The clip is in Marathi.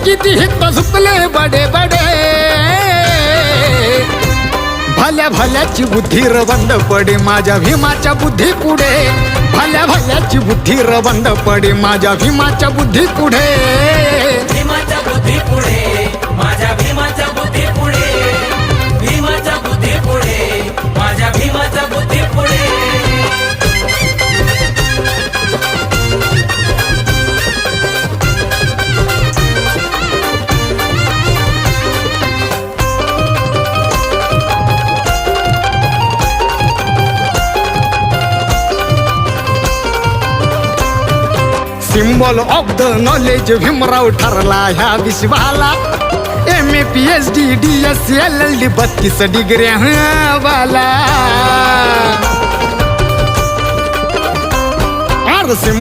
किती हित झुकले बडे बडे भल्या भल्याची बुद्धी रवंद पडे माझ्या भीमाच्या बुद्धी पुढे भल्या भल्याची बुद्धी रवंद पडे माझ्या भीमाच्या बुद्धी पुढे भीमाच्या बुद्धी पुढे माझ्या भीमाच्या बुद्धी पुढे भीमाच्या बुद्धी पुढे माझ्या भीमाच्या बुद्धी पुढे symbol of the knowledge Bhimrao ठरला ह्या विश्वाला MA PhD DSc LLD 32 डिग्र्या वाला